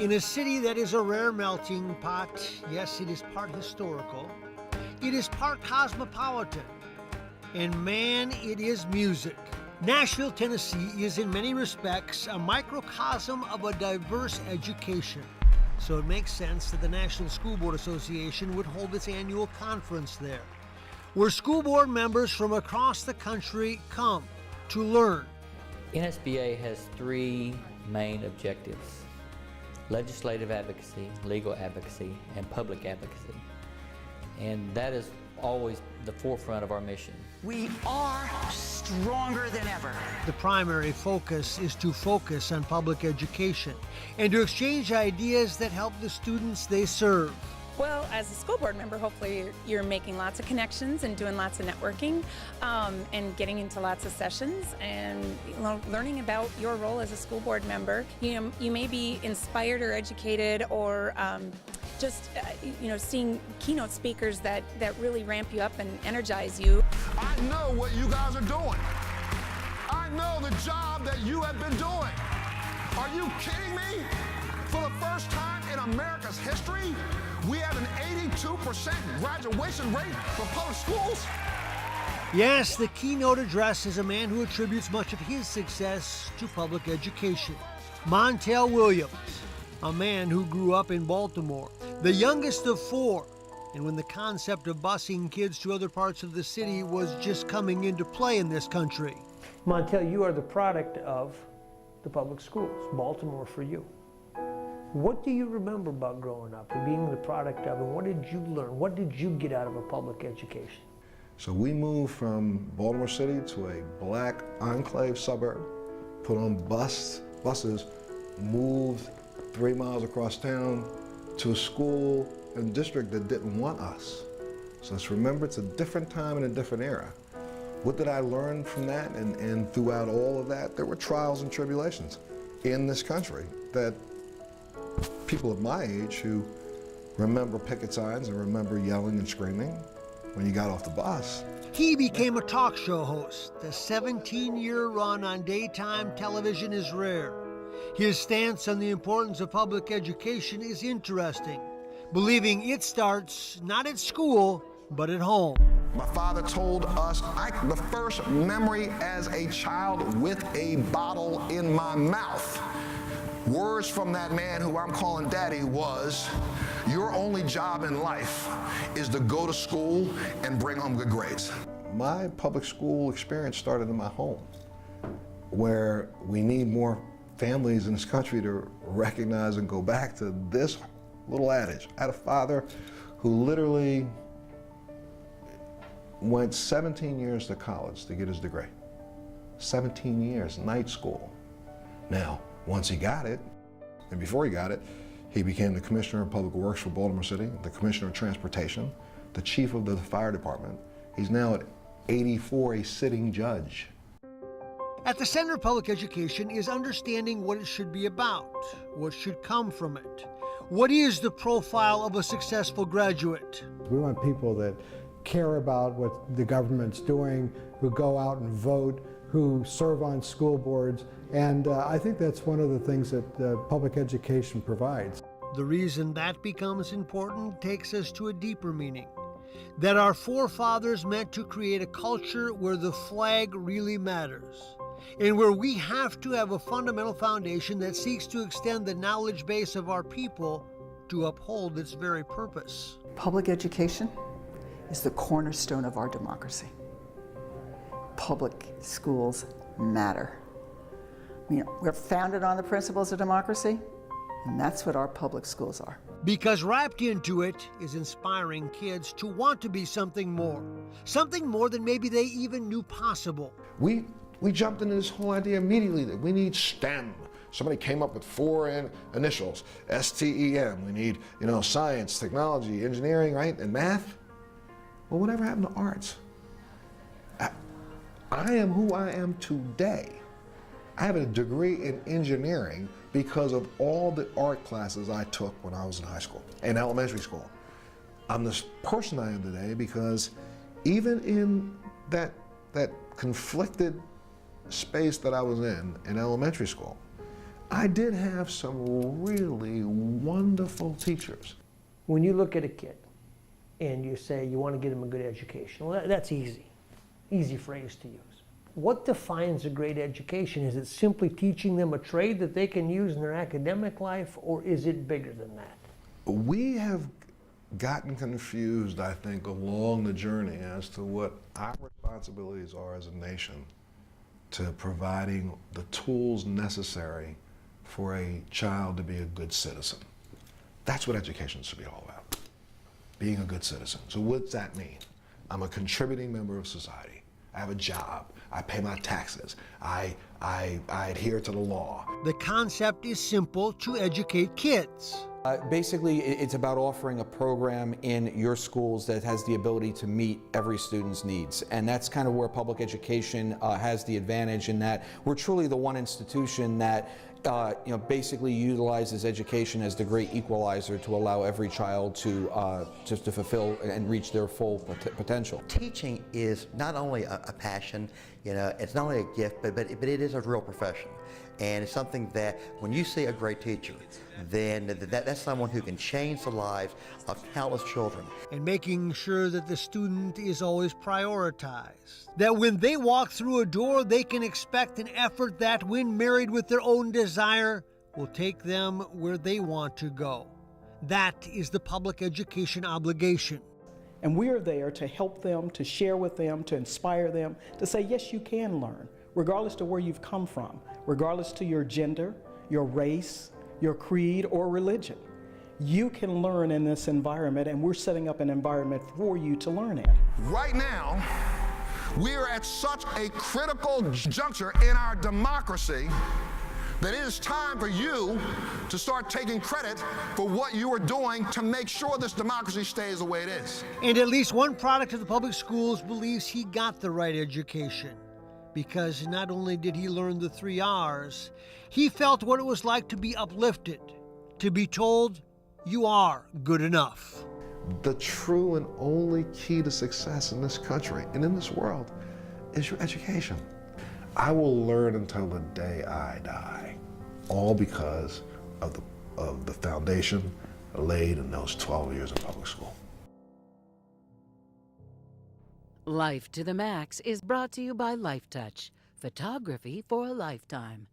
In a city that is a rare melting pot, yes, it is part historical, it is part cosmopolitan, and man, it is music. Nashville, Tennessee is in many respects a microcosm of a diverse education. So it makes sense that the National School Board Association would hold its annual conference there, where school board members from across the country come to learn. NSBA has three main objectives: legislative advocacy, legal advocacy, and public advocacy. And that is always the forefront of our mission. We are stronger than ever. The primary focus is to focus on public education and to exchange ideas that help the students they serve. Well, as a school board member, hopefully you're making lots of connections and doing lots of networking and getting into lots of sessions and learning about your role as a school board member. You may be inspired or educated or just seeing keynote speakers that really ramp you up and energize you. I know what you guys are doing. I know the job that you have been doing. Are you kidding me? For the first time in America's history, we have an 82% graduation rate for public schools. Yes, the keynote address is a man who attributes much of his success to public education. Montel Williams, a man who grew up in Baltimore, the youngest of four, and when the concept of busing kids to other parts of the city was just coming into play in this country. Montel, you are the product of the public schools, Baltimore for you. What do you remember about growing up and being the product of, and what did you learn? What did you get out of a public education? So we moved from Baltimore City to a black enclave suburb, put on buses, moved 3 miles across town to a school and district that didn't want us. So let's remember, it's a different time and a different era. What did I learn from that? And throughout all of that, there were trials and tribulations in this country that people of my age who remember picket signs and remember yelling and screaming when you got off the bus. He became a talk show host. The 17-year run on daytime television is rare. His stance on the importance of public education is interesting, believing it starts not at school, but at home. My father told us the first memory as a child with a bottle in my mouth. Words from that man who I'm calling daddy was, your only job in life is to go to school and bring home good grades. My public school experience started in my home, where we need more families in this country to recognize and go back to this little adage. I had a father who literally went 17 years to college to get his degree. 17 years, night school. Now, once he got it, and before he got it, he became the Commissioner of Public Works for Baltimore City, the Commissioner of Transportation, the Chief of the Fire Department. He's now at 84, a sitting judge. At the center of public education is understanding what it should be about, what should come from it. What is the profile of a successful graduate? We want people that care about what the government's doing, who go out and vote, who serve on school boards, and I think that's one of the things that public education provides. The reason that becomes important takes us to a deeper meaning, that our forefathers meant to create a culture where the flag really matters, and where we have to have a fundamental foundation that seeks to extend the knowledge base of our people to uphold its very purpose. Public education is the cornerstone of our democracy. Public schools matter. We're founded on the principles of democracy, and that's what our public schools are. Because wrapped into it is inspiring kids to want to be something more than maybe they even knew possible. We jumped into this whole idea immediately that we need STEM. Somebody came up with 4 initials, STEM. We need, science, technology, engineering, right, and math. Well, whatever happened to arts? I am who I am today. I have a degree in engineering because of all the art classes I took when I was in high school and elementary school. I'm this person I am today because even in that conflicted space that I was in elementary school, I did have some really wonderful teachers. When you look at a kid and you say you want to get them a good education, well, that's easy phrase to use. What defines a great education? Is it simply teaching them a trade that they can use in their academic life, or is it bigger than that? We have gotten confused, I think, along the journey as to what our responsibilities are as a nation to providing the tools necessary for a child to be a good citizen. That's what education should be all about, being a good citizen. So what's that mean? I'm a contributing member of society. I have a job. I pay my taxes. I adhere to the law. The concept is simple to educate kids. Basically, it's about offering a program in your schools that has the ability to meet every student's needs. And that's kind of where public education has the advantage, in that we're truly the one institution that basically utilizes education as the great equalizer to allow every child to fulfill and reach their full potential. Teaching is not only a passion, it's not only a gift, but it is a real profession. And it's something that when you see a great teacher, then that's someone who can change the lives of countless children. And making sure that the student is always prioritized. That when they walk through a door, they can expect an effort that, when married with their own desire, will take them where they want to go. That is the public education obligation. And we are there to help them, to share with them, to inspire them, to say, yes, you can learn, regardless to where you've come from, regardless to your gender, your race, your creed, or religion. You can learn in this environment, and we're setting up an environment for you to learn in. Right now, we are at such a critical juncture in our democracy that it is time for you to start taking credit for what you are doing to make sure this democracy stays the way it is. And at least one product of the public schools believes he got the right education, because not only did he learn the 3 R's, he felt what it was like to be uplifted, to be told, you are good enough. The true and only key to success in this country and in this world is your education. I will learn until the day I die, all because of the foundation laid in those 12 years of public school. Life to the Max is brought to you by Life Touch, photography for a lifetime.